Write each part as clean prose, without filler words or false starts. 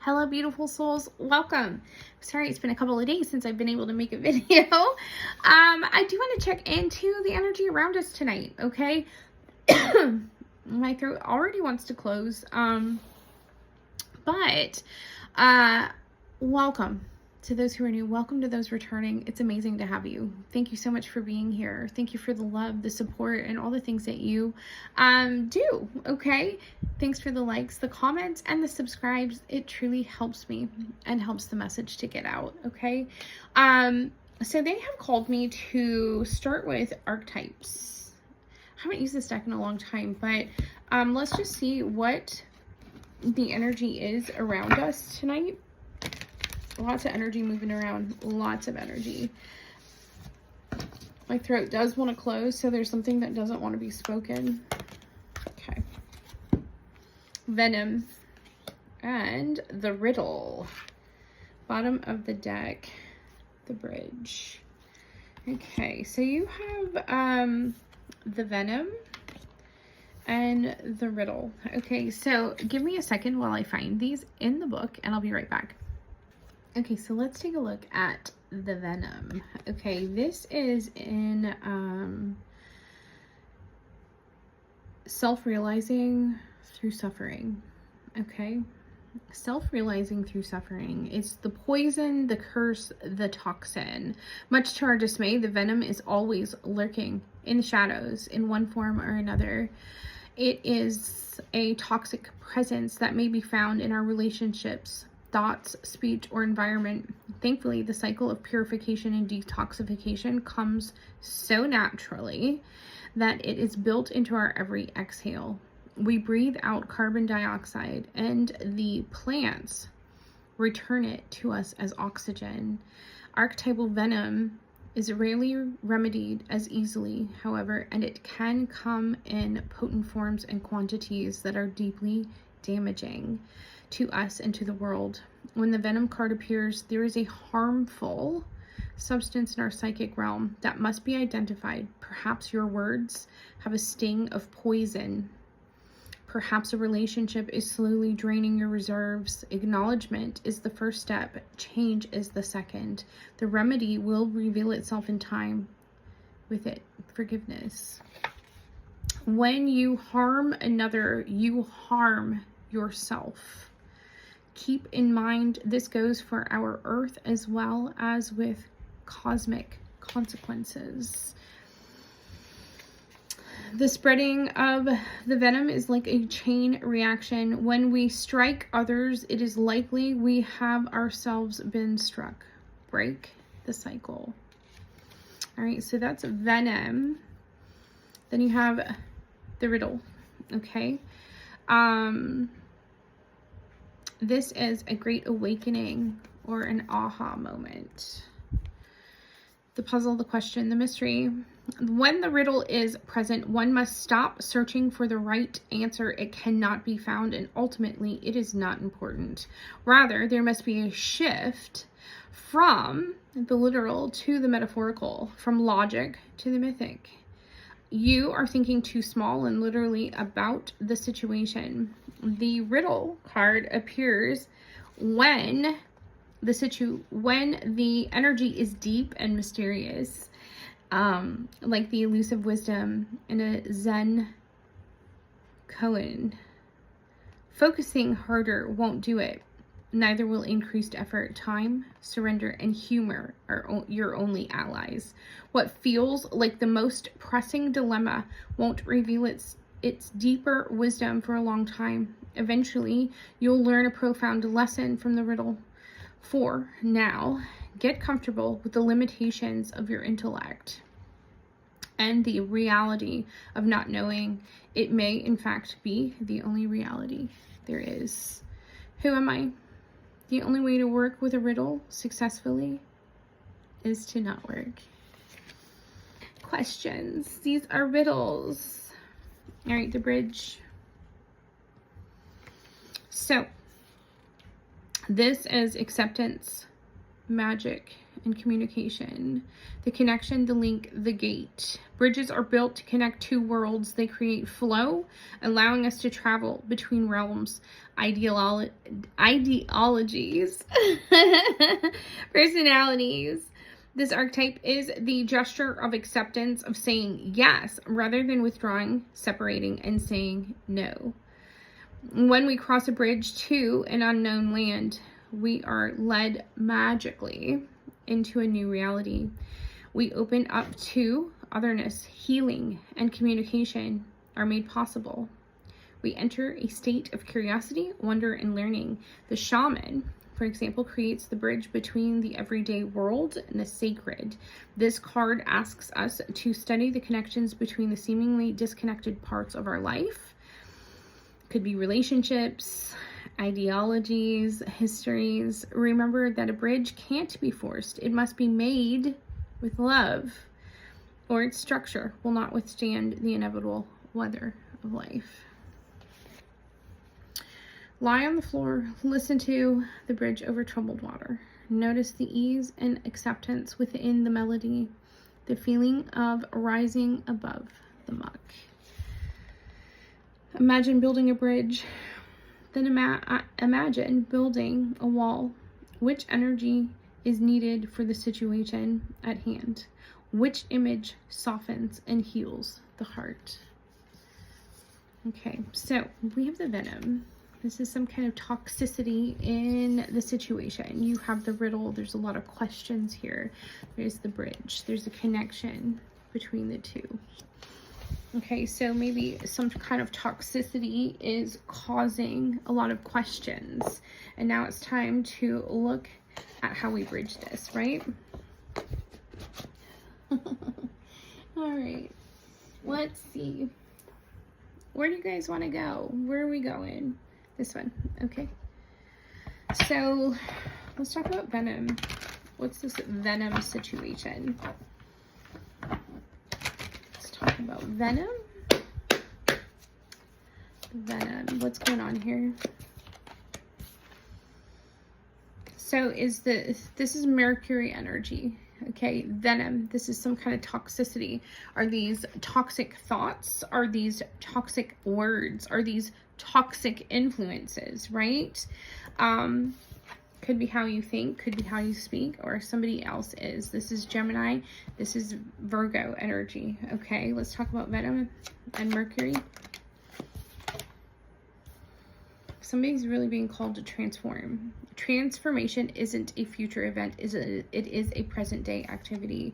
Hello, beautiful souls. Welcome. Sorry, it's been a couple of days since I've been able to make a video. I do want to check into the energy around us tonight, okay? My throat already wants to close. But welcome to those who are new. Welcome to those returning. It's amazing to have you. Thank you so much for being here. Thank you for the love, the support, and all the things that you do, okay? Thanks for the likes, the comments, and the subscribes. It truly helps me and helps the message to get out, okay? So they have called me to start with archetypes. I haven't used this deck in a long time, but let's just see what the energy is around us tonight. Lots of energy moving around. Lots of energy. My throat does want to close, so there's something that doesn't want to be spoken. Okay. Venom. And the riddle. Bottom of the deck. The bridge. Okay, so you have the venom and the riddle. Okay, so give me a second while I find these in the book, and I'll be right back. Okay, so let's take a look at the venom. Okay, this is in self-realizing through suffering. Okay, self-realizing through suffering. It's the poison, the curse, the toxin. Much to our dismay, the venom is always lurking in the shadows in one form or another. It is a toxic presence that may be found in our relationships, thoughts, speech, or environment. Thankfully, the cycle of purification and detoxification comes so naturally that it is built into our every exhale. We breathe out carbon dioxide, and the plants return it to us as oxygen. Archetypal venom is rarely remedied as easily, however, and it can come in potent forms and quantities that are deeply damaging to us and to the world. When the venom card appears, there is a harmful substance in our psychic realm that must be identified. Perhaps your words have a sting of poison. Perhaps a relationship is slowly draining your reserves. Acknowledgement is the first step. Change is the second. The remedy will reveal itself in time. With it, forgiveness. When you harm another, you harm yourself. Keep in mind, this goes for our earth as well as with cosmic consequences. The spreading of the venom is like a chain reaction. When we strike others, it is likely we have ourselves been struck. Break the cycle. All right, so that's venom. Then you have the riddle, okay? This is a great awakening or an aha moment. The puzzle, the question, the mystery. When the riddle is present, one must stop searching for the right answer. It cannot be found, and ultimately, it is not important. Rather, there must be a shift from the literal to the metaphorical, from logic to the mythic. You are thinking too small and literally about the situation. The riddle card appears when the energy is deep and mysterious, like the elusive wisdom in a Zen koan. Focusing harder won't do it. Neither will increased effort. Time, surrender, and humor are your only allies. What feels like the most pressing dilemma won't reveal its deeper wisdom for a long time. Eventually, you'll learn a profound lesson from the riddle. For now, get comfortable with the limitations of your intellect and the reality of not knowing. It may, in fact, be the only reality there is. Who am I? The only way to work with a riddle successfully is to not work. Questions. These are riddles. All right, the bridge. So, this is acceptance, magic, and communication. The connection, the link, the gate. Bridges are built to connect two worlds. They create flow, allowing us to travel between realms, ideologies, personalities. This archetype is the gesture of acceptance, of saying yes, rather than withdrawing, separating, and saying no. When we cross a bridge to an unknown land, we are led magically into a new reality. We open up to otherness, healing, and communication are made possible. We enter a state of curiosity, wonder, and learning. The shaman, for example, creates the bridge between the everyday world and the sacred. This card asks us to study the connections between the seemingly disconnected parts of our life. Could be relationships, ideologies, histories. Remember that a bridge can't be forced. It must be made with love, or its structure will not withstand the inevitable weather of life. Lie on the floor, listen to the bridge over troubled water. Notice the ease and acceptance within the melody, the feeling of rising above the muck. Imagine building a bridge, then imagine building a wall. Which energy is needed for the situation at hand? Which image softens and heals the heart? Okay, so we have the venom. This is some kind of toxicity in the situation. You have the riddle. There's a lot of questions here. There's the bridge. There's a connection between the two. Okay, so maybe some kind of toxicity is causing a lot of questions. And now it's time to look at how we bridge this, right? All right, let's see. Where do you guys want to go? Where are we going? This one. Okay. So let's talk about venom. What's this venom situation? Let's talk about venom. Venom. What's going on here? So this is Mercury energy. Okay, venom. This is some kind of toxicity. Are these toxic thoughts? Are these toxic words? Are these toxic influences, right? Could be how you think, could be how you speak, or somebody else is. This is Gemini. This is Virgo energy. Okay, let's talk about venom and Mercury. Somebody's really being called to transform. Transformation isn't a future event, it is a present day activity.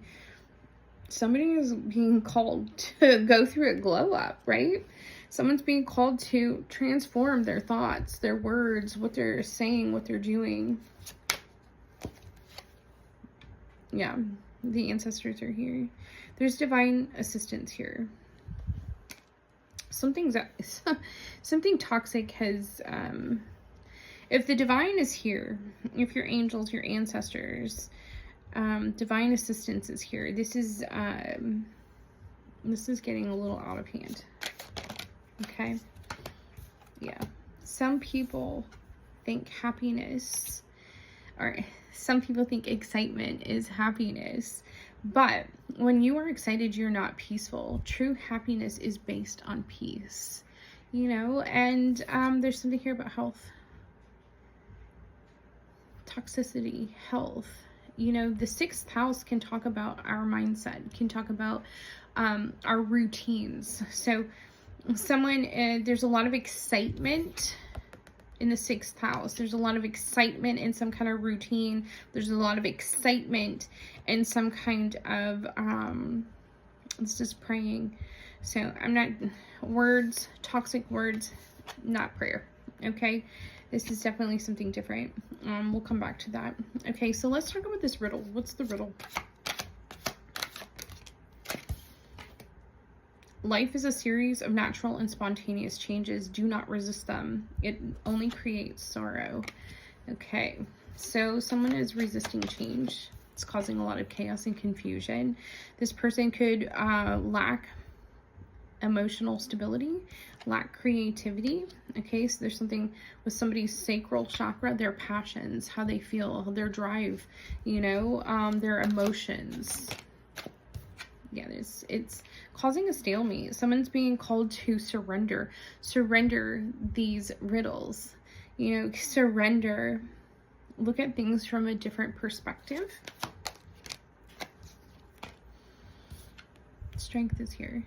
Somebody is being called to go through a glow up, right? Someone's being called to transform their thoughts, their words, what they're saying, what they're doing. Yeah, the ancestors are here. There's divine assistance here. Something toxic has, if the divine is here, if your angels, your ancestors, divine assistance is here. This is getting a little out of hand. Okay. Yeah. Some people think happiness, or some people think excitement is happiness. But when you are excited, you're not peaceful. True happiness is based on peace, you know, and there's something here about health, toxicity, health. You know, the 6th house can talk about our mindset, can talk about our routines. So someone, there's a lot of excitement in the 6th house. There's a lot of excitement in some kind of routine. There's a lot of excitement in some kind of, it's just praying. So I'm not, words, toxic words, not prayer. Okay. This is definitely something different. We'll come back to that. Okay. So let's talk about this riddle. What's the riddle? Life is a series of natural and spontaneous changes. Do not resist them. It only creates sorrow. Okay, so someone is resisting change. It's causing a lot of chaos and confusion. This person could lack emotional stability, lack creativity. Okay, so there's something with somebody's sacral chakra, their passions, how they feel, their drive, you know, their emotions. Yeah, it's causing a stalemate. Someone's being called to surrender these riddles, you know, surrender, look at things from a different perspective. Strength is here.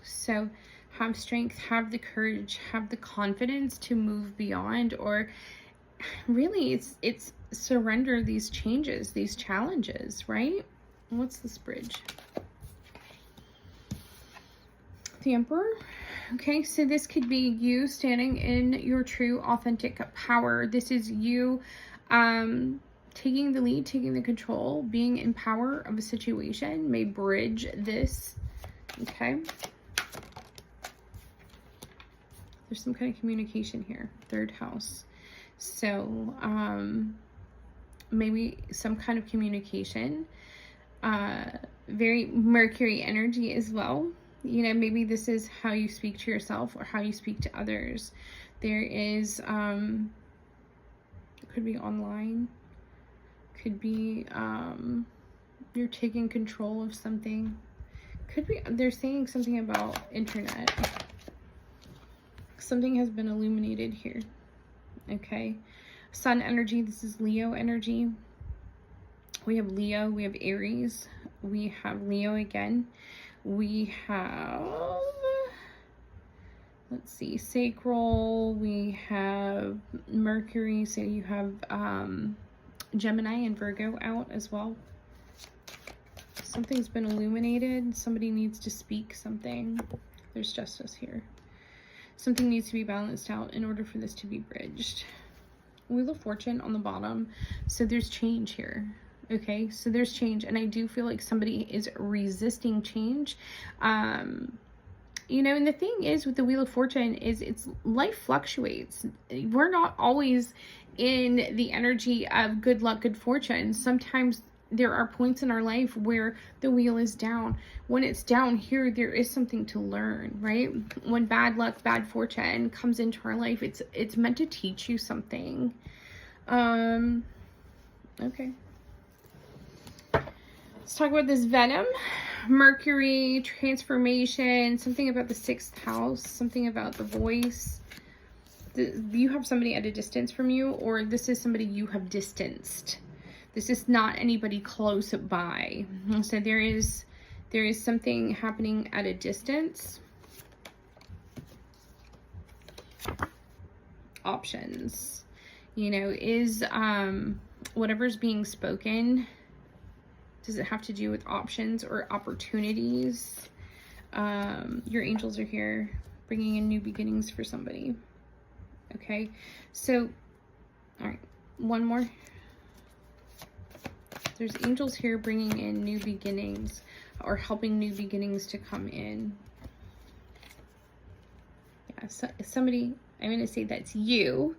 So have strength, have the courage, have the confidence to move beyond, or really it's surrender these changes, these challenges, right? What's this bridge? The Emperor. Okay, so this could be you standing in your true authentic power. This is you taking the lead, taking the control, being in power of a situation may bridge this. Okay, there's some kind of communication here. Third house. So maybe some kind of communication, very Mercury energy as well. You know, maybe this is how you speak to yourself or how you speak to others. There is, could be online, could be you're taking control of something. Could be, they're saying something about internet. Something has been illuminated here. Okay. Sun energy, this is Leo energy. We have Leo, we have Aries, we have Leo again. We have, let's see, sacral, we have Mercury, so you have Gemini and Virgo out as well. Something's been illuminated. Somebody needs to speak something. There's justice here. Something needs to be balanced out in order for this to be bridged. Wheel of Fortune on the bottom. So there's change here. Okay, so there's change, and I do feel like somebody is resisting change. You know, and the thing is with the Wheel of Fortune is it's life fluctuates. We're not always in the energy of good luck, good fortune. Sometimes there are points in our life where the wheel is down. When it's down here, there is something to learn, right? When bad luck, bad fortune comes into our life, it's meant to teach you something. Okay. Let's talk about this Venom. Mercury, transformation, something about the 6th house, something about the voice. You have somebody at a distance from you, or this is somebody you have distanced. This is not anybody close by. So there is something happening at a distance. Options. You know, is whatever's being spoken, does it have to do with options or opportunities? Your angels are here bringing in new beginnings for somebody. Okay, so, all right, one more. There's angels here bringing in new beginnings or helping new beginnings to come in. Yeah, so somebody, I'm going to say that's you.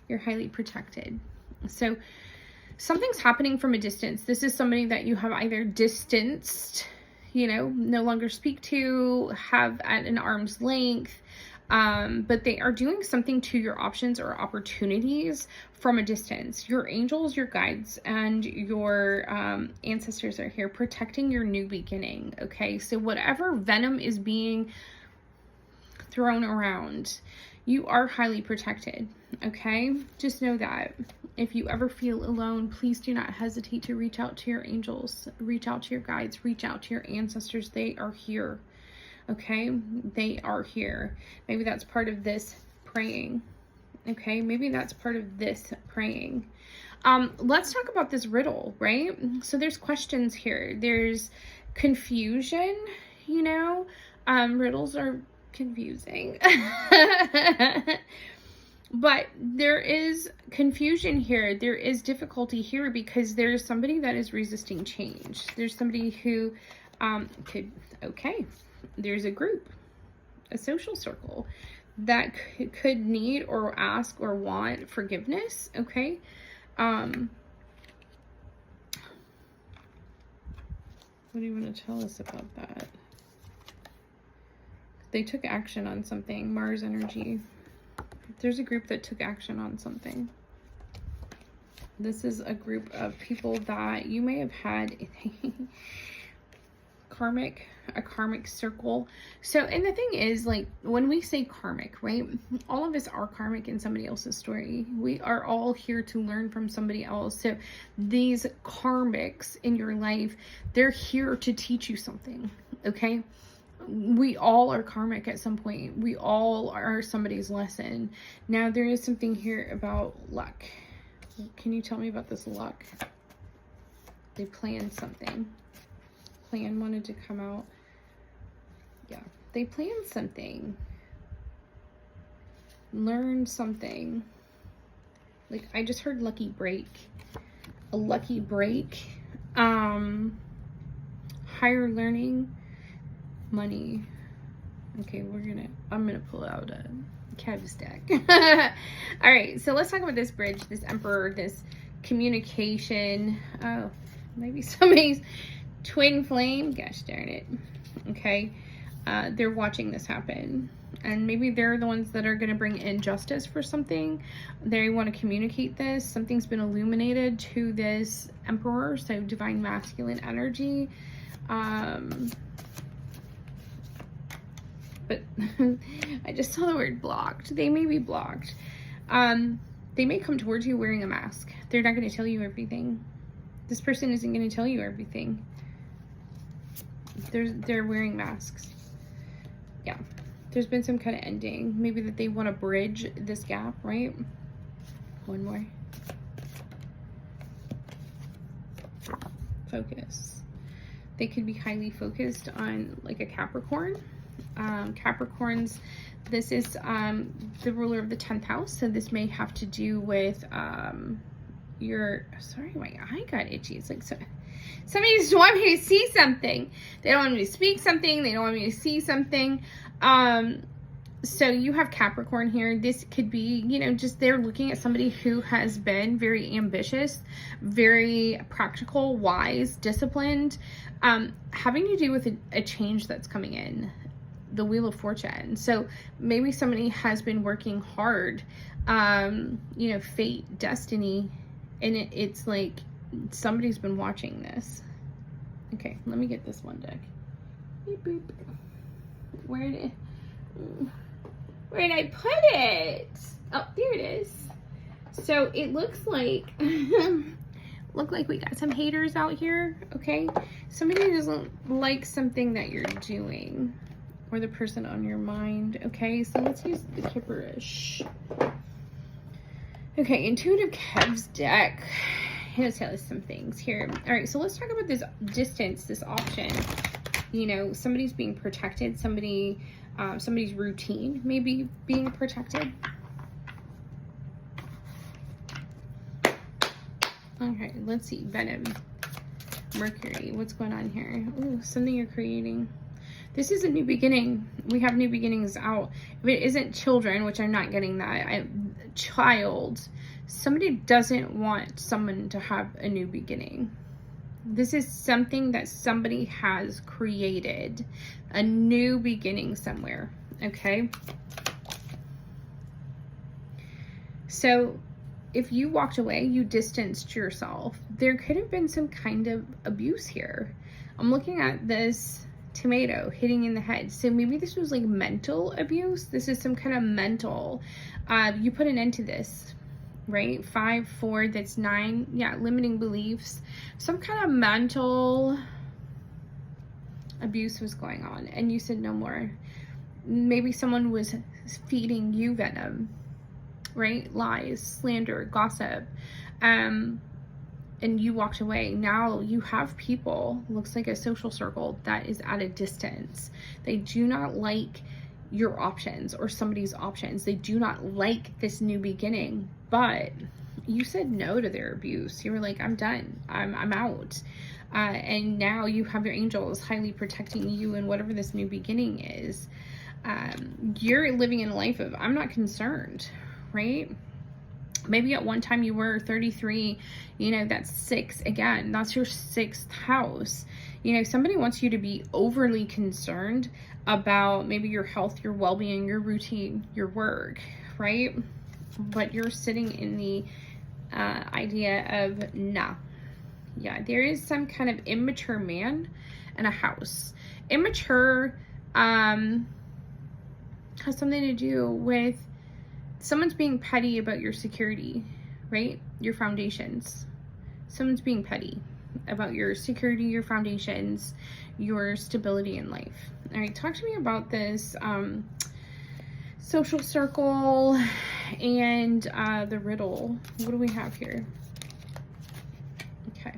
You're highly protected. So something's happening from a distance. This is somebody that you have either distanced, you know, no longer speak to, have at an arm's length, but they are doing something to your options or opportunities from a distance. Your angels, your guides, and your ancestors are here protecting your new beginning, okay? So whatever venom is being thrown around, you are highly protected, okay? Just know that. If you ever feel alone, please do not hesitate to reach out to your angels, reach out to your guides, reach out to your ancestors. They are here, okay? They are here. Maybe that's part of this praying, okay? Maybe that's part of this praying. Let's talk about this riddle, right? So there's questions here. There's confusion, you know? Riddles are confusing. But there is confusion here. There is difficulty here because there's somebody that is resisting change. There's somebody who there's a group, a social circle that could need or ask or want forgiveness, okay? What do you want to tell us about that? They took action on something. Mars energy. There's a group that took action on something. This is a group of people that you may have had a karmic circle. So, and the thing is, like, when we say karmic, right, all of us are karmic in somebody else's story. We are all here to learn from somebody else. So these karmics in your life, they're here to teach you something, okay? We all are karmic at some point. We all are somebody's lesson. Now, there is something here about luck. Can you tell me about this luck? They planned something. Plan wanted to come out. Yeah, they planned something. Learned something. Like, I just heard lucky break. A lucky break. Higher learning. Money. Okay, I'm gonna pull out a Kev's deck. All right, so let's talk about this bridge, this emperor, this communication. Oh, maybe somebody's twin flame. Gosh darn it. Okay, they're watching this happen, and maybe they're the ones that are going to bring injustice for something. They want to communicate this. Something's been illuminated to this emperor, so divine masculine energy. But I just saw the word blocked. They may be blocked. They may come towards you wearing a mask. They're not going to tell you everything. This person isn't going to tell you everything. They're wearing masks. Yeah. There's been some kind of ending. Maybe that they want to bridge this gap, right? One more. Focus. They could be highly focused on like a Capricorn. Capricorns, this is the ruler of the 10th house, so this may have to do with sorry, my eye got itchy. It's like, so somebody just want me to see something. They don't want me to speak something. They don't want me to see something. So you have Capricorn here. This could be, you know, just they're looking at somebody who has been very ambitious, very practical, wise, disciplined, having to do with a change that's coming in. The Wheel of Fortune. So maybe somebody has been working hard, you know, fate, destiny, and it's like somebody's been watching this. Okay, let me get this one deck. Beep, beep. Where did I put it? Oh, there it is. So it looks like look like we got some haters out here. Okay, somebody doesn't like something that you're doing, or the person on your mind. Okay, so let's use the Kipperish. Okay, Intuitive Kev's deck. He'll tell us some things here. All right, so let's talk about this distance, this option. You know, somebody's being protected. Somebody's routine maybe being protected. Okay, let's see. Venom. Mercury. What's going on here? Ooh, something you're creating. This is a new beginning. We have new beginnings out. If it isn't children, which I'm not getting that, child, somebody doesn't want someone to have a new beginning. This is something that somebody has created, a new beginning somewhere, okay? So if you walked away, you distanced yourself, there could have been some kind of abuse here. I'm looking at this tomato hitting in the head. So maybe this was like mental abuse. This is some kind of mental, you put an end to this, right? 5, 4, that's 9. Yeah, limiting beliefs. Some kind of mental abuse was going on and you said no more. Maybe someone was feeding you venom, right? Lies, slander, gossip. And you walked away. Now you have people, looks like a social circle, that is at a distance. They do not like your options or somebody's options. They do not like this new beginning, but you said no to their abuse. You were like, I'm done. I'm out. And now you have your angels highly protecting you in whatever this new beginning is. You're living in a life of, I'm not concerned, right? Maybe at one time you were 33, you know, that's 6 again. That's your 6th house. You know, somebody wants you to be overly concerned about maybe your health, your well-being, your routine, your work, right? But you're sitting in the idea of nah. Yeah, there is some kind of immature man and a house. Immature has something to do with someone's being petty about your security, right? Your foundations. Someone's being petty about your security, your foundations, your stability in life. All right, talk to me about this social circle and the riddle. What do we have here? Okay.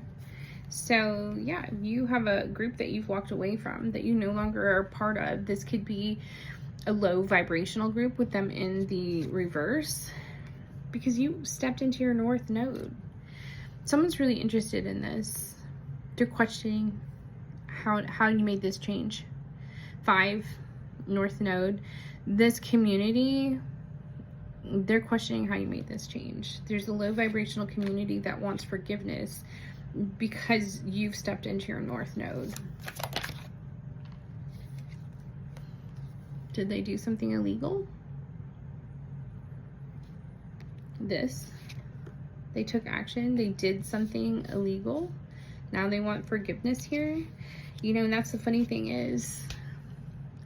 So yeah, you have a group that you've walked away from, that you no longer are part of. This could be a low vibrational group with them in the reverse, because you stepped into your north node. Someone's really interested in this. They're questioning how you made this change. 5, north node. This community, they're questioning how you made this change. There's a low vibrational community that wants forgiveness because you've stepped into your north node. Did they do something illegal? They took action. They did something illegal. Now they want forgiveness here. You know, and that's the funny thing is,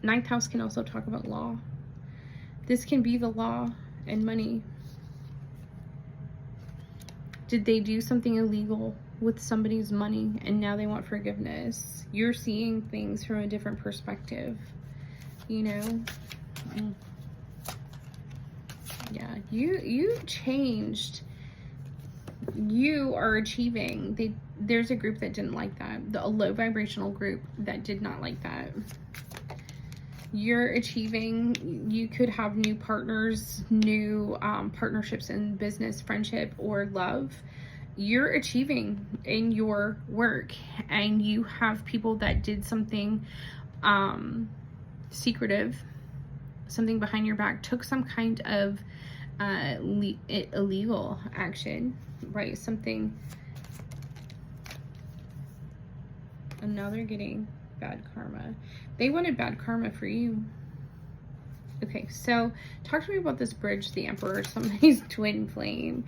9th house can also talk about law. This can be the law and money. Did they do something illegal with somebody's money and now they want forgiveness? You're seeing things from a different perspective. You know, yeah, you changed. You are achieving. There's a group that didn't like that. A low vibrational group that did not like that. You're achieving. You could have new partners, new partnerships in business, friendship, or love. You're achieving in your work, and you have people that did something secretive, something behind your back, took some kind of illegal action, right? Something, and now they're getting bad karma. They wanted bad karma for you. Okay, so talk to me about this bridge, the Emperor, somebody's twin flame.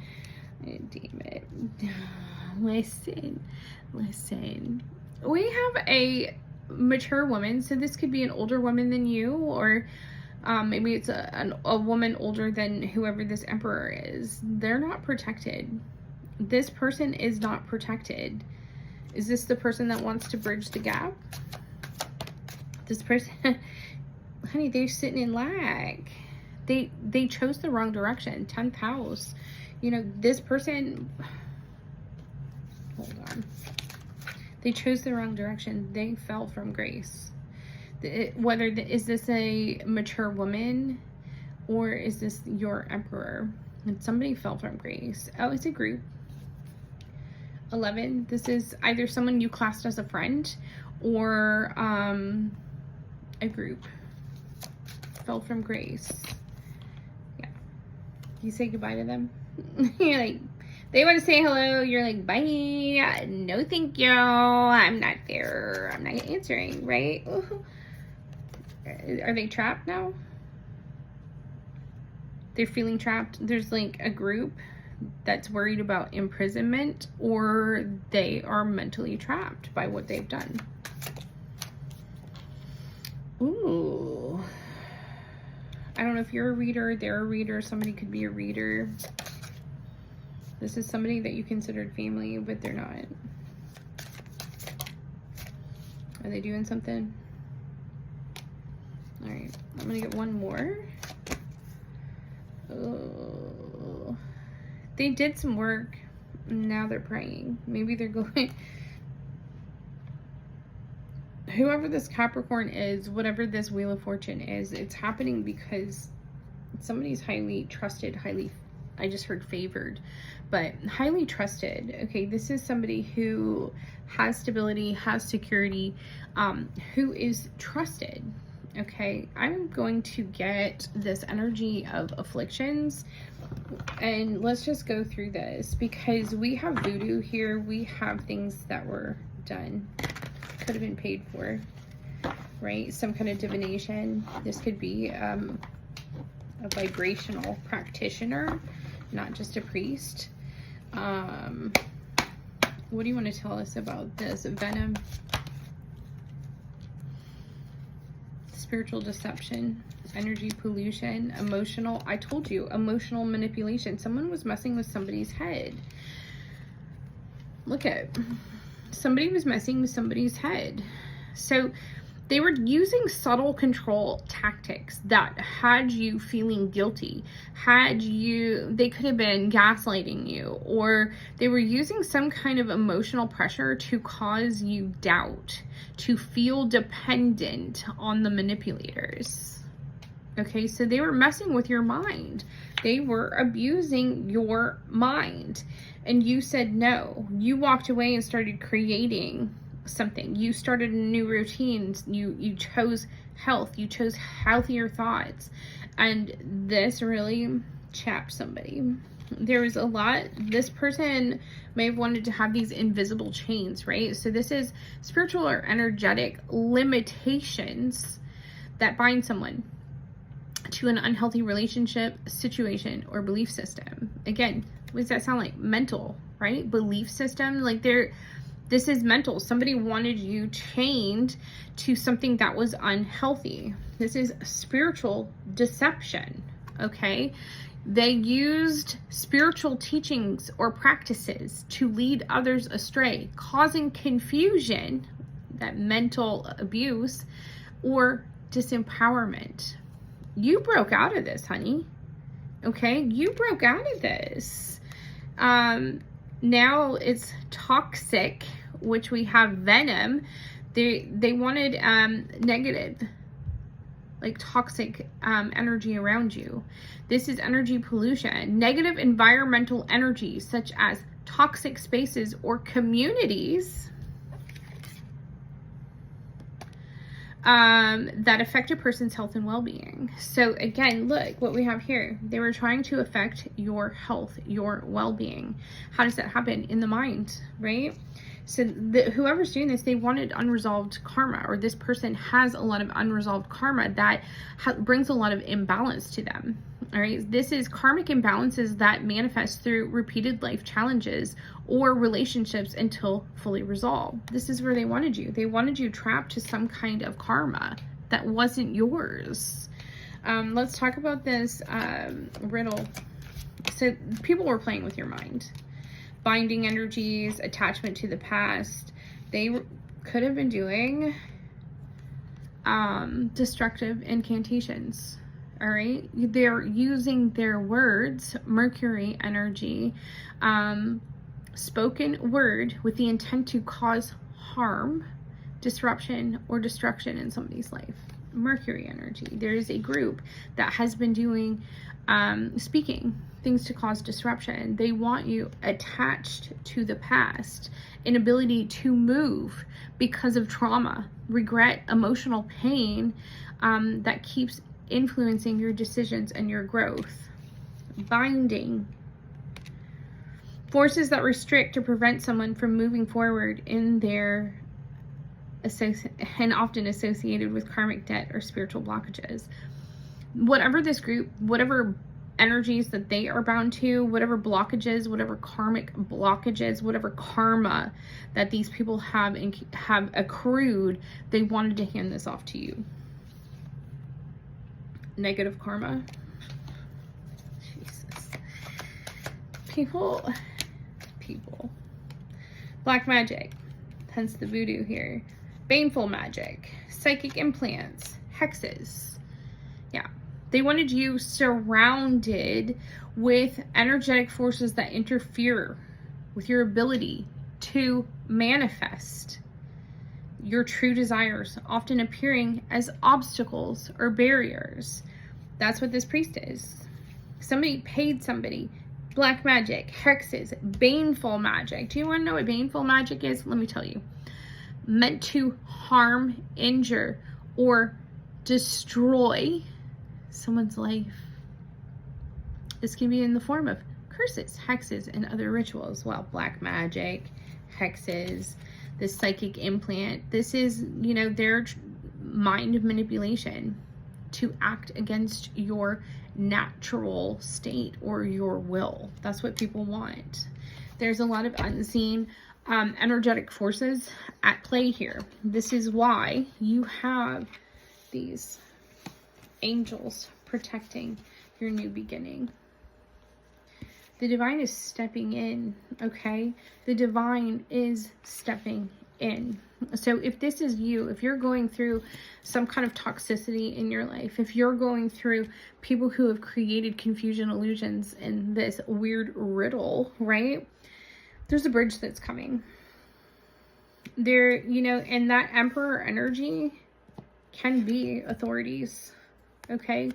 Damn it. Listen. We have a mature woman, so this could be an older woman than you, or maybe it's a woman older than whoever this Emperor is. They're not protected. This person is not protected. Is this the person that wants to bridge the gap? This person, honey, they're sitting in lack. They chose the wrong direction. 10th house. You know, this person, hold on. They chose the wrong direction. They fell from grace. Is this a mature woman, or is this your Emperor? And somebody fell from grace. Oh, it's a group. 11. This is either someone you classed as a friend, or a group fell from grace. Yeah. You say goodbye to them. You're like, they want to say hello. You're like, bye. No, thank you. I'm not there. I'm not answering, right? Are they trapped now? They're feeling trapped. There's like a group that's worried about imprisonment, or they are mentally trapped by what they've done. Ooh. I don't know if you're a reader, they're a reader, somebody could be a reader. This is somebody that you considered family, but they're not. Are they doing something? All right, I'm gonna get one more. Oh, they did some work. Now they're praying. Maybe they're going. Whoever this Capricorn is, whatever this Wheel of Fortune is, it's happening because somebody's highly trusted, I just heard favored, but highly trusted. Okay, this is somebody who has stability, has security, who is trusted. Okay, I'm going to get this energy of afflictions, and let's just go through this, because we have voodoo here. We have things that were done, could have been paid for, right? Some kind of divination. This could be a vibrational practitioner, not just a priest. What do you want to tell us about this venom? Spiritual deception, energy pollution, emotional, I told you, emotional manipulation. Someone was messing with somebody's head. Look at, somebody was messing with somebody's head. So they were using subtle control tactics that had you feeling guilty, they could have been gaslighting you, or they were using some kind of emotional pressure to cause you doubt, to feel dependent on the manipulators. Okay, so they were messing with your mind. They were abusing your mind. And you said no. You walked away and started creating something. You started a new routine. You chose health. You chose healthier thoughts. And this really chapped somebody. There was a lot. This person may have wanted to have these invisible chains, right? So this is spiritual or energetic limitations that bind someone to an unhealthy relationship, situation, or belief system. Again, what does that sound like? Mental, right? Belief system. Like this is mental. Somebody wanted you chained to something that was unhealthy. This is spiritual deception, okay? They used spiritual teachings or practices to lead others astray, causing confusion, that mental abuse, or disempowerment. You broke out of this, honey. Okay, you broke out of this. Now it's toxic, which we have venom. They wanted negative, like toxic energy around you. This is energy pollution. Negative environmental energy, such as toxic spaces or communities that affect a person's health and well-being. So again, look what we have here. They were trying to affect your health, your well-being. How does that happen? In the mind, right? So whoever's doing this, they wanted unresolved karma, or this person has a lot of unresolved karma that brings a lot of imbalance to them. All right, this is karmic imbalances that manifest through repeated life challenges or relationships until fully resolved. This is where they wanted you. They wanted you trapped to some kind of karma that wasn't yours. Let's talk about this riddle. So people were playing with your mind. Binding energies, attachment to the past. They could have been doing destructive incantations. All right, they're using their words, Mercury energy, spoken word with the intent to cause harm, disruption, or destruction in somebody's life. Mercury energy. There is a group that has been doing speaking things to cause disruption. They want you attached to the past, inability to move because of trauma, regret, emotional pain that keeps influencing your decisions and your growth. Binding. Forces that restrict or prevent someone from moving forward in their and often associated with karmic debt or spiritual blockages. Whatever this group, whatever energies that they are bound to, whatever blockages, whatever karmic blockages, whatever karma that these people have accrued, they wanted to hand this off to you. Negative karma. Jesus. People. Black magic, hence the voodoo here. Baneful magic, psychic implants, hexes. Yeah, they wanted you surrounded with energetic forces that interfere with your ability to manifest your true desires, often appearing as obstacles or barriers. That's what this priest is. Somebody paid somebody. Black magic, hexes, baneful magic. Do you want to know what baneful magic is? Let me tell you. Meant to harm, injure, or destroy someone's life. This can be in the form of curses, hexes, and other rituals. Well, black magic, hexes, this psychic implant. This is, you know, their mind manipulation to act against your natural state or your will. That's what people want. There's a lot of unseen energetic forces at play here. This is why you have these angels protecting your new beginning. The divine is stepping in, okay? The divine is stepping in. So if this is you, if you're going through some kind of toxicity in your life, if you're going through people who have created confusion, illusions, and this weird riddle, right? There's a bridge that's coming. There, you know, and that emperor energy can be authorities, okay?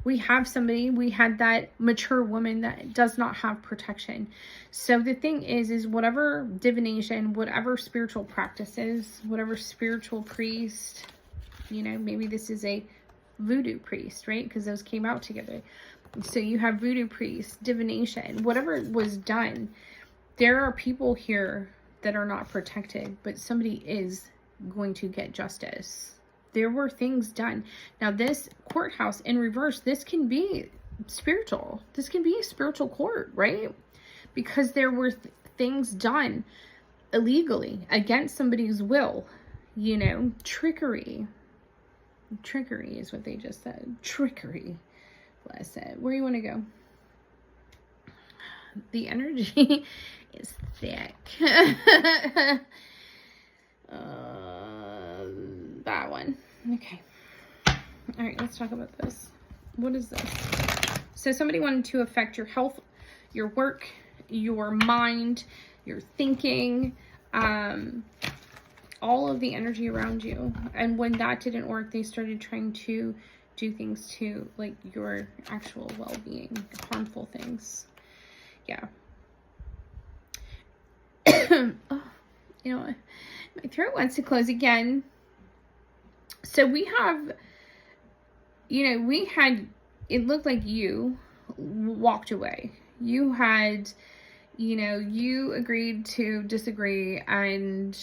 We have somebody, we had that mature woman that does not have protection. So the thing is whatever divination, whatever spiritual practices, whatever spiritual priest, you know, maybe this is a voodoo priest, right? Because those came out together. So you have voodoo priest, divination, whatever was done. There are people here that are not protected, but somebody is going to get justice. There were things done. Now this courthouse in reverse, this can be spiritual. This can be a spiritual court, right? Because there were things done illegally against somebody's will, you know, trickery. Trickery is what they just said. Trickery. Bless it. Where you want to go? The energy is thick. That one. Okay. All right, let's talk about this. What is this? So somebody wanted to affect your health, your work, your mind, your thinking, all of the energy around you. And when that didn't work, they started trying to do things to, like, your actual well-being, harmful things. Yeah. Oh, you know, my throat wants to close again. So we have, you know, we had, it looked like you walked away. You had, you know, you agreed to disagree and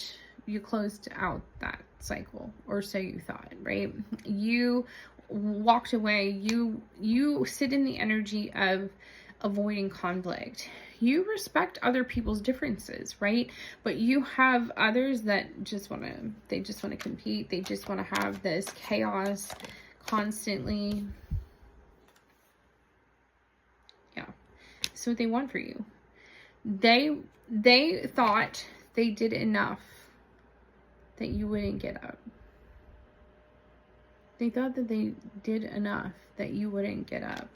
you closed out that cycle, or so you thought, right? You walked away. You sit in the energy of avoiding conflict. You respect other people's differences, right? But you have others that just want to compete. They just want to have this chaos constantly. Yeah. That's what they want for you. They thought they did enough that you wouldn't get up. They thought that they did enough that you wouldn't get up.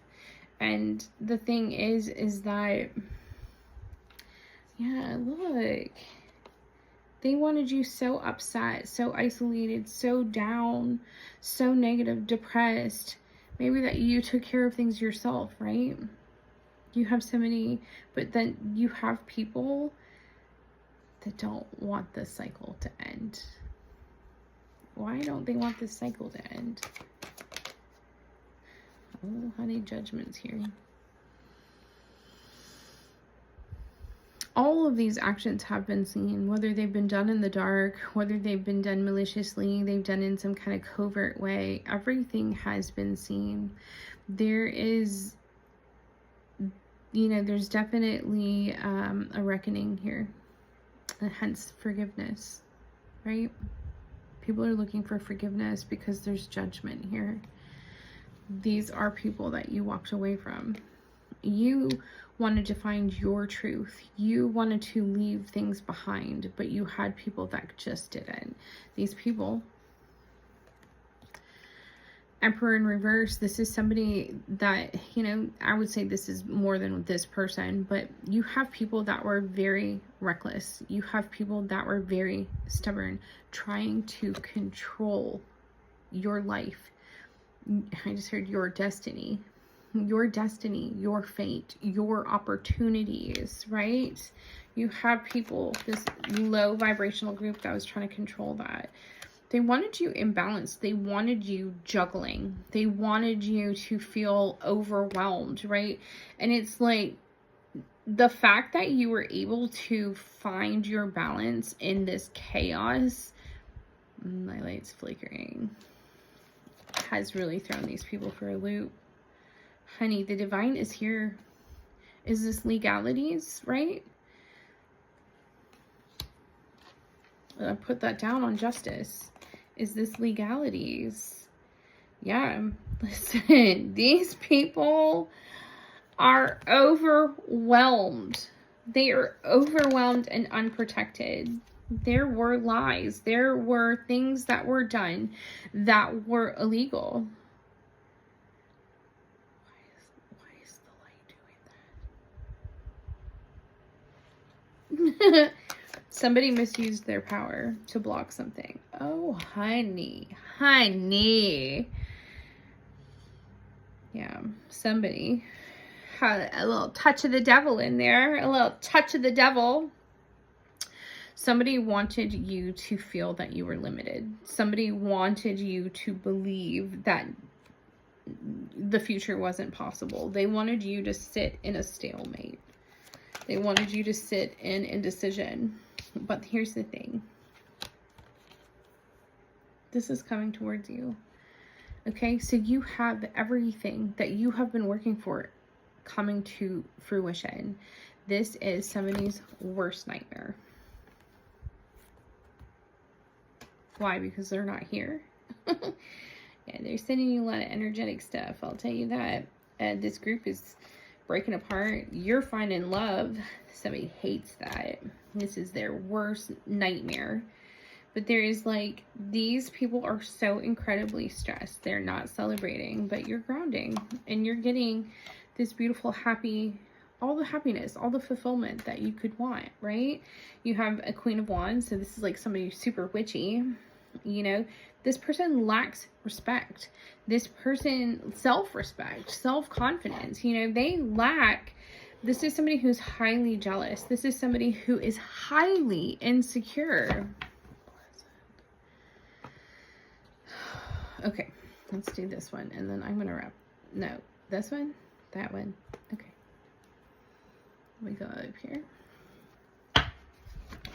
And the thing is that, yeah, look, they wanted you so upset, so isolated, so down, so negative, depressed. Maybe that you took care of things yourself, right? You have so many, but then you have people that don't want this cycle to end. Why don't they want this cycle to end? Oh, honey, judgment's here. All of these actions have been seen, whether they've been done in the dark, whether they've been done maliciously, they've done in some kind of covert way. Everything has been seen. There is, you know, there's definitely a reckoning here, and hence forgiveness, right? People are looking for forgiveness because there's judgment here. These are people that you walked away from. You wanted to find your truth. You wanted to leave things behind, but you had people that just didn't. These people, Emperor in reverse, this is somebody that, you know, I would say this is more than this person, but you have people that were very reckless. You have people that were very stubborn, trying to control your life. I just heard your destiny, your fate, your opportunities, right? You have people, this low vibrational group that was trying to control that. They wanted you imbalanced. They wanted you juggling. They wanted you to feel overwhelmed, right? And it's like the fact that you were able to find your balance in this chaos, my light's flickering, has really thrown these people for a loop. Honey, the divine is here. Is this legalities, right? I put that down on justice. Is this legalities? Yeah, listen, these people are overwhelmed. They are overwhelmed and unprotected. There were lies. There were things that were done that were illegal. Why is the light doing that? Somebody misused their power to block something. Oh, honey. Honey. Yeah, somebody had a little touch of the devil in there. A little touch of the devil. Somebody wanted you to feel that you were limited. Somebody wanted you to believe that the future wasn't possible. They wanted you to sit in a stalemate. They wanted you to sit in indecision. But here's the thing. This is coming towards you. Okay, so you have everything that you have been working for coming to fruition. This is somebody's worst nightmare. Why? Because they're not here. Yeah, they're sending you a lot of energetic stuff. I'll tell you that. This group is breaking apart. You're finding love. Somebody hates that. This is their worst nightmare. But there is like, these people are so incredibly stressed. They're not celebrating, but you're grounding. And you're getting this beautiful, happy, all the happiness, all the fulfillment that you could want, right? You have a Queen of Wands. So this is like somebody who's super witchy. You know, this person lacks respect. This person, self-respect, self-confidence. You know, they lack. This is somebody who's highly jealous. This is somebody who is highly insecure. Okay, let's do this one. And then I'm going to wrap. No, this one, that one. Okay. Let me go up here.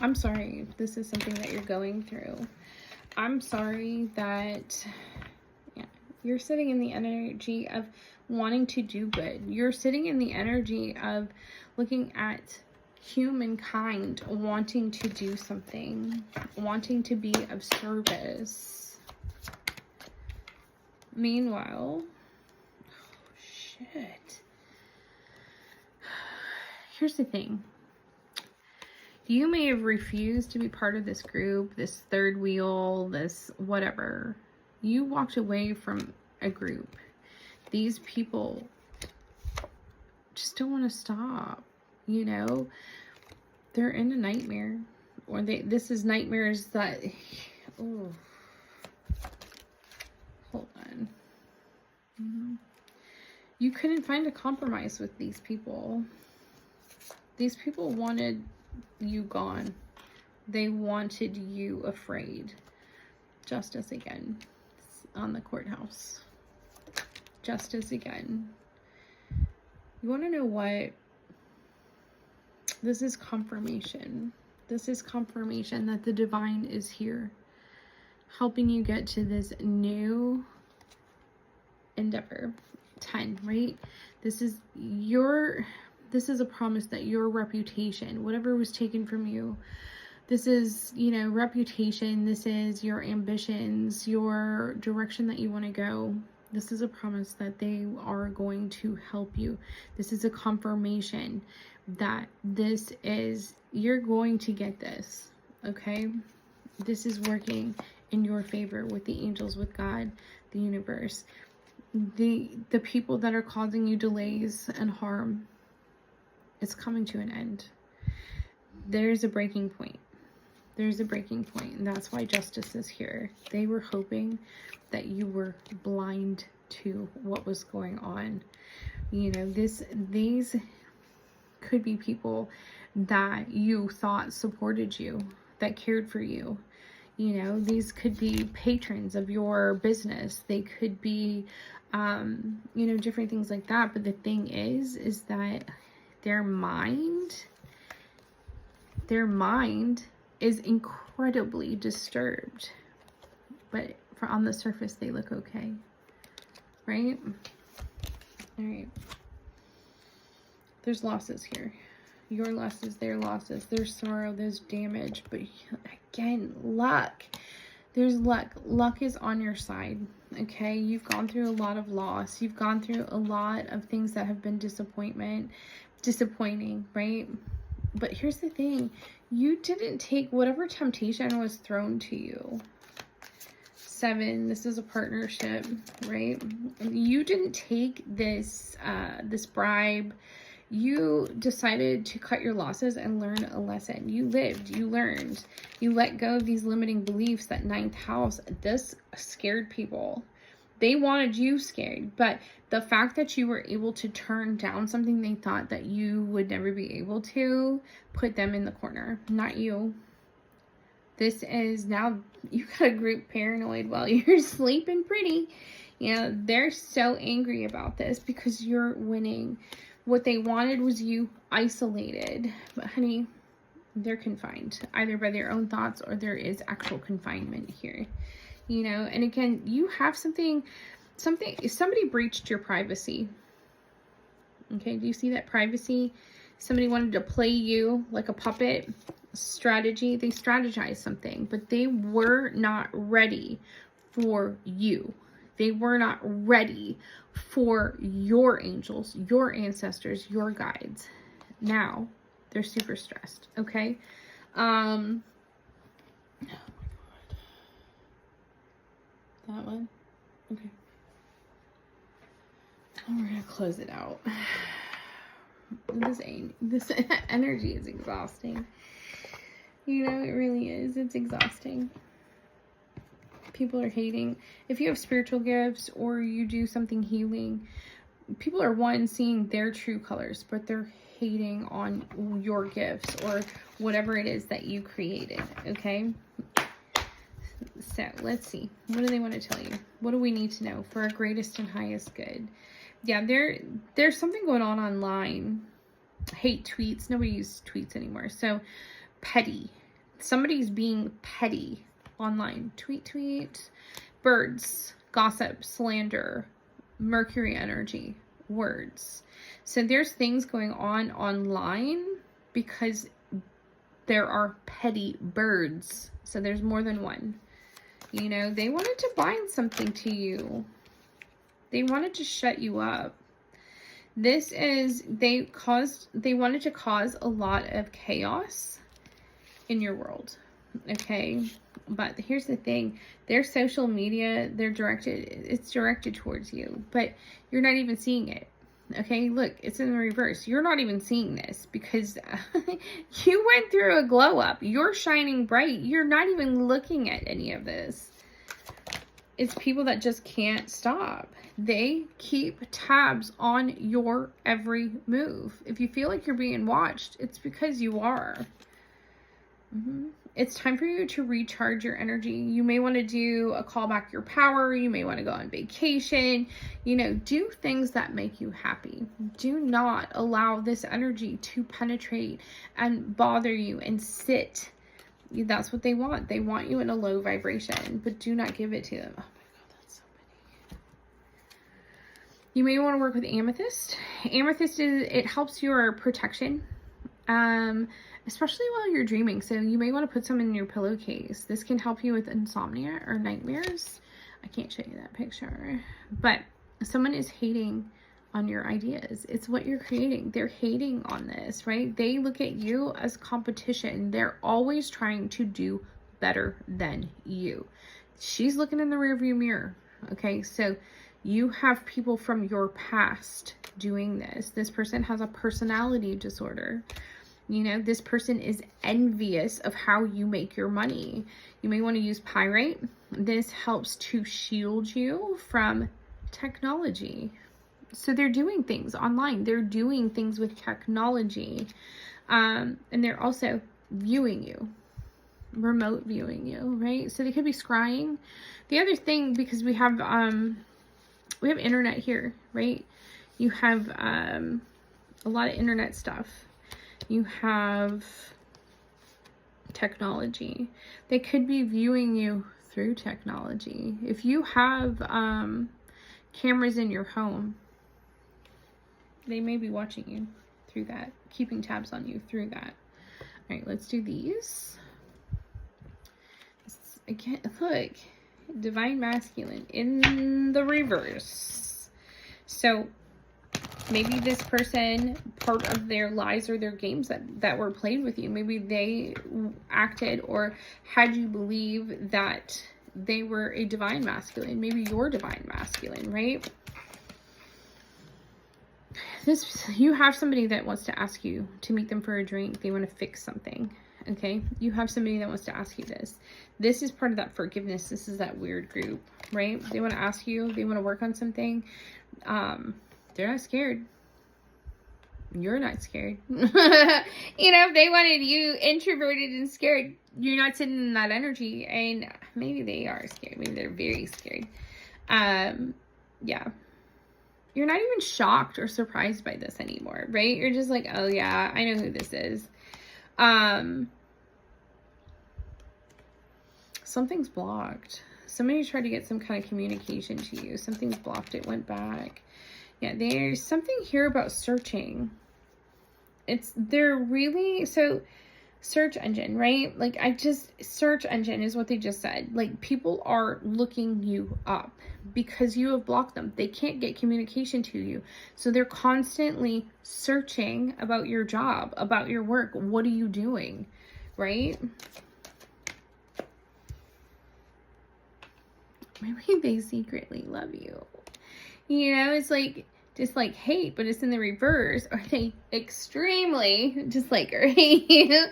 I'm sorry if this is something that you're going through. I'm sorry that you're sitting in the energy of wanting to do good. You're sitting in the energy of looking at humankind, wanting to do something, wanting to be of service. Meanwhile, oh shit. Here's the thing. You may have refused to be part of this group, this third wheel, this whatever. You walked away from a group. These people just don't want to stop, you know? They're in a nightmare. Or this is nightmares that, oh, hold on. You couldn't find a compromise with these people. These people wanted you gone. They wanted you afraid. Justice again on the courthouse. Justice again. You want to know what? This is confirmation. This is confirmation that the divine is here, helping you get to this new endeavor. 10, right? This is a promise that your reputation, whatever was taken from you, this is, you know, reputation. This is your ambitions, your direction that you want to go. This is a promise that they are going to help you. This is a confirmation that you're going to get this, okay? This is working in your favor with the angels, with God, the universe. The people that are causing you delays and harm, it's coming to an end. There's a breaking point. There's a breaking point, and that's why justice is here. They were hoping that you were blind to what was going on. You know, these could be people that you thought supported you, that cared for you. You know, these could be patrons of your business. They could be, you know, different things like that. But the thing is that their mind is incredibly disturbed. But on the surface, they look okay. Right? All right. There's losses here. Your losses, their losses, there's sorrow, there's damage. But again, luck. There's luck. Luck is on your side. Okay? You've gone through a lot of loss. You've gone through a lot of things that have been disappointing, right? But here's the thing. You didn't take whatever temptation was thrown to you. 7, this is a partnership, right? You didn't take this this bribe. You decided to cut your losses and learn a lesson. You lived, you learned, you let go of these limiting beliefs. That 9th house, this scared people. They wanted you scared, but the fact that you were able to turn down something they thought that you would never be able to, put them in the corner, not you. This is now, you got a group paranoid while you're sleeping pretty. You know, they're so angry about this because you're winning. What they wanted was you isolated. But honey, they're confined either by their own thoughts or there is actual confinement here. You know, and again, you have somebody breached your privacy. Okay, do you see that privacy? Somebody wanted to play you like a puppet. Strategy. They strategized something, but they were not ready for you. They were not ready for your angels, your ancestors, your guides. Now they're super stressed. Okay. Oh my God. That one. Okay. And we're gonna close it out. This energy is exhausting. You know, it really is. It's exhausting. People are hating. If you have spiritual gifts or you do something healing, people are seeing their true colors, but they're hating on your gifts or whatever it is that you created. Okay? So let's see. What do they want to tell you? What do we need to know for our greatest and highest good? Yeah, there's something going on online. Hate tweets. Nobody uses tweets anymore. So petty. Somebody's being petty online. Tweet. Birds. Gossip. Slander. Mercury energy. Words. So there's things going on online because there are petty birds. So there's more than one. You know, they wanted to bind something to you. They wanted to shut you up. This is, they wanted to cause a lot of chaos in your world. Okay. But here's the thing. Their social media, it's directed towards you, but you're not even seeing it. Okay. Look, it's in the reverse. You're not even seeing this because you went through a glow up. You're shining bright. You're not even looking at any of this. It's people that just can't stop. They keep tabs on your every move. If you feel like you're being watched, it's because you are. It's time for you to recharge your energy. You may want to do a call back your power. You may want to go on vacation. You know, do things that make you happy. Do not allow this energy to penetrate and bother you and sit. That's what they want. They want you in a low vibration, but do not give it to them. Oh my God, that's so many. You may want to work with amethyst. Amethyst it helps your protection, especially while you're dreaming. So you may want to put some in your pillowcase. This can help you with insomnia or nightmares. I can't show you that picture, but someone is hating on your ideas. It's what you're creating. They're hating on this, right? They look at you as competition. They're always trying to do better than you. She's looking in the rearview mirror. Okay, so you have people from your past doing this. This person has a personality disorder. You know, this person is envious of how you make your money. You may want to use pyrite. This helps to shield you from technology. So they're doing things online. They're doing things with technology. And they're also viewing you. remote viewing you, right? So they could be scrying. The other thing, because we have internet here, right? You have a lot of internet stuff. You have technology. They could be viewing you through technology. If you have cameras in your home, they may be watching you through that, keeping tabs on you through that. All right, let's do these. Again, look, divine masculine in the reverse. So maybe this person, part of their lies or their games that were played with you, maybe they acted or had you believe that they were a divine masculine. Maybe you're divine masculine, right? You have somebody that wants to ask you to meet them for a drink. They want to fix something. Okay, you have somebody that wants to ask you this. This is part of that forgiveness. This is that weird group, right? They want to ask you. They want to work on something. They're not scared. You're not scared. You know, if they wanted you introverted and scared, you're not sitting in that energy. And maybe they are scared. Maybe they're very scared. Yeah. You're not even shocked or surprised by this anymore, right? You're just like, oh yeah, I know who this is. Something's blocked. Somebody tried to get some kind of communication to you. Something's blocked. It went back. Yeah, there's something here about searching. They're really, so search engine, right? Like search engine is what they just said. Like people are looking you up because you have blocked them. They can't get communication to you. So they're constantly searching about your job, about your work. What are you doing? Right? Maybe they secretly love you. You know, it's like, just like hate, but it's in the reverse. Or they extremely just like hate you.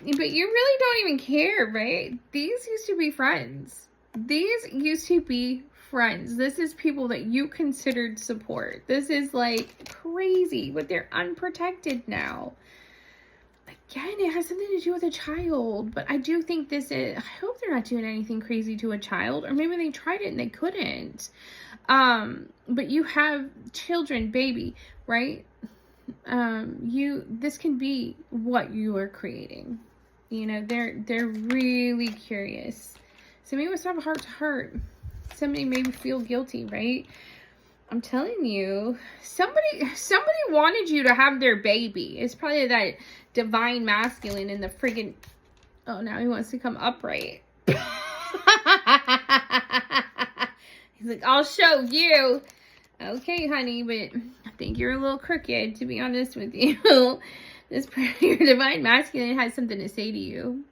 But you really don't even care, right? These used to be friends. These used to be friends. This is people that you considered support. This is like crazy, but they're unprotected now. Again, it has something to do with a child, but I do think I hope they're not doing anything crazy to a child, or maybe they tried it and they couldn't. But you have children, baby, right? This can be what you are creating. You know, they're really curious. Somebody must have a heart to heart. Somebody maybe feel guilty, right? I'm telling you, somebody wanted you to have their baby. It's probably that divine masculine in the friggin', oh, now he wants to come upright. He's like, I'll show you. Okay, honey, but I think you're a little crooked, to be honest with you. Your divine masculine has something to say to you.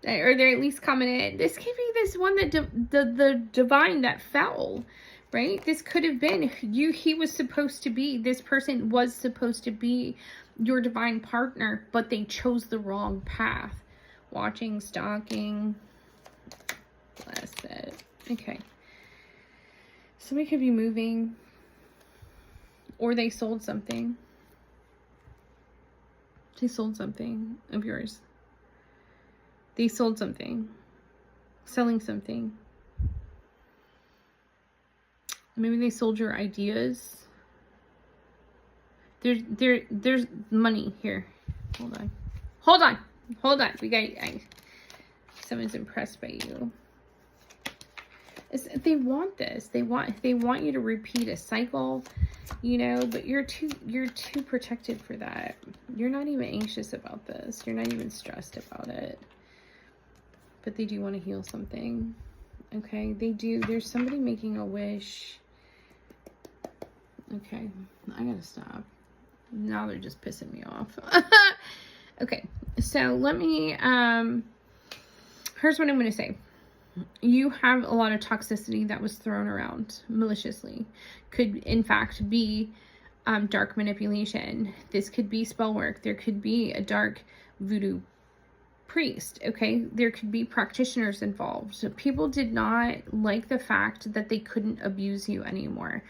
Or they're at least coming in. This could be this one that the divine that fell. Right? This could have been this person was supposed to be your divine partner, but they chose the wrong path. Watching, stalking. Bless it. Okay. Somebody could be moving, or they sold something. They sold something of yours. They sold something. Selling something. Maybe they sold your ideas. There's money here. Hold on. We got. Someone's impressed by you. They want this. They want you to repeat a cycle, you know. But you're too protected for that. You're not even anxious about this. You're not even stressed about it. But they do want to heal something. Okay, they do. There's somebody making a wish. Okay, I gotta stop. Now they're just pissing me off. Okay, so let me, here's what I'm gonna say. You have a lot of toxicity that was thrown around maliciously. Could, in fact, be dark manipulation. This could be spell work. There could be a dark voodoo priest, okay? There could be practitioners involved. So people did not like the fact that they couldn't abuse you anymore,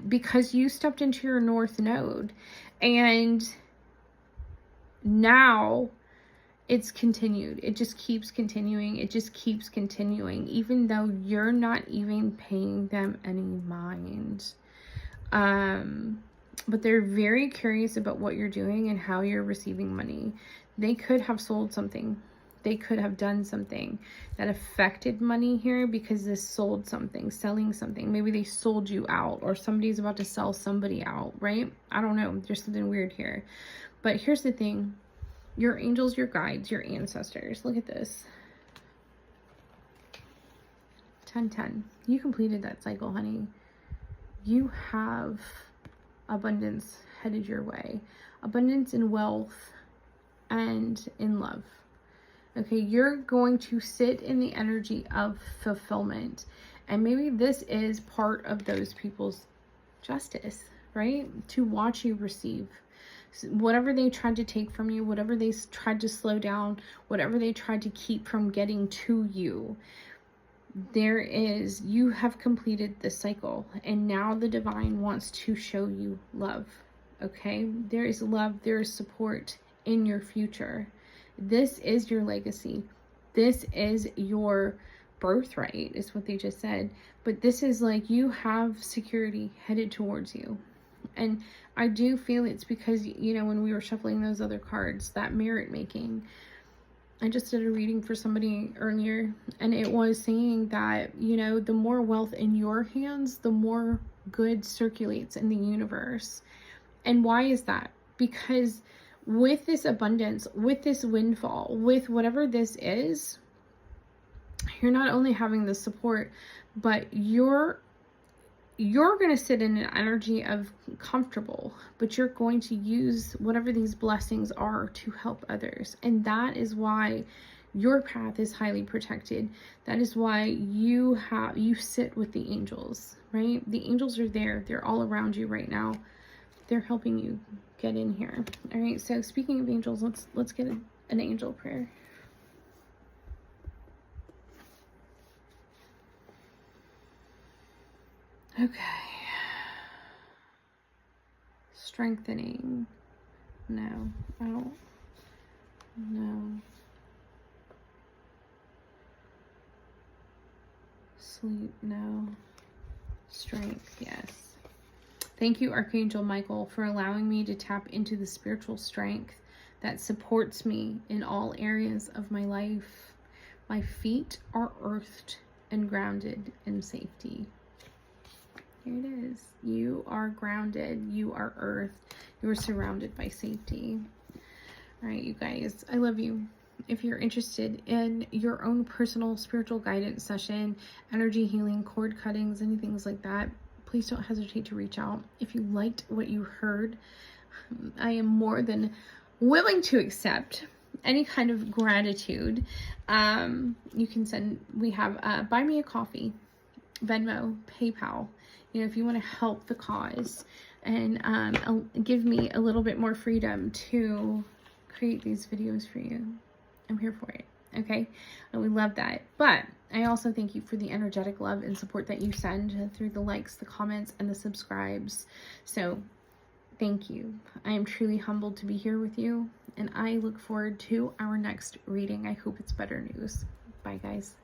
because you stepped into your north node, and now it's continued. It just keeps continuing. It just keeps continuing, even though you're not even paying them any mind. But they're very curious about what you're doing and how you're receiving money. They could have sold something. They could have done something that affected money here, because this sold something, selling something. Maybe they sold you out, or somebody's about to sell somebody out, right? I don't know. There's something weird here. But here's the thing. Your angels, your guides, your ancestors. Look at this. 10-10. You completed that cycle, honey. You have abundance headed your way. Abundance in wealth and in love. Okay, you're going to sit in the energy of fulfillment. And maybe this is part of those people's justice, right? To watch you receive. Whatever they tried to take from you, whatever they tried to slow down, whatever they tried to keep from getting to you, you have completed the cycle, and now the divine wants to show you love. Okay, there is love, there is support in your future. This is your legacy. This is your birthright, is what they just said. But this is like, you have security headed towards you. And I do feel it's because, you know, when we were shuffling those other cards, that merit making, I just did a reading for somebody earlier, and it was saying that, you know, the more wealth in your hands, the more good circulates in the universe. And why is that? Because with this abundance, with this windfall, with whatever this is, you're not only having the support, but you're going to sit in an energy of comfortable, but you're going to use whatever these blessings are to help others. And that is why your path is highly protected. That is why you sit with the angels, right? The angels are there. They're all around you right now. They're helping you get in here. All right. So speaking of angels, let's get an angel prayer. Okay. Strengthening. No. Oh. No. Sleep. No. Strength. Yes. Thank you, Archangel Michael, for allowing me to tap into the spiritual strength that supports me in all areas of my life. My feet are earthed and grounded in safety. Here it is. You are grounded. You are earthed. You are surrounded by safety. All right, you guys, I love you. If you're interested in your own personal spiritual guidance session, energy healing, cord cuttings, anything like that, please don't hesitate to reach out. If you liked what you heard, I am more than willing to accept any kind of gratitude. You can we have Buy Me a Coffee, Venmo, PayPal. You know, if you want to help the cause and give me a little bit more freedom to create these videos for you, I'm here for it. Okay, and we love that. But I also thank you for the energetic love and support that you send through the likes, the comments, and the subscribes. So thank you. I am truly humbled to be here with you, and I look forward to our next reading. I hope it's better news. Bye, guys.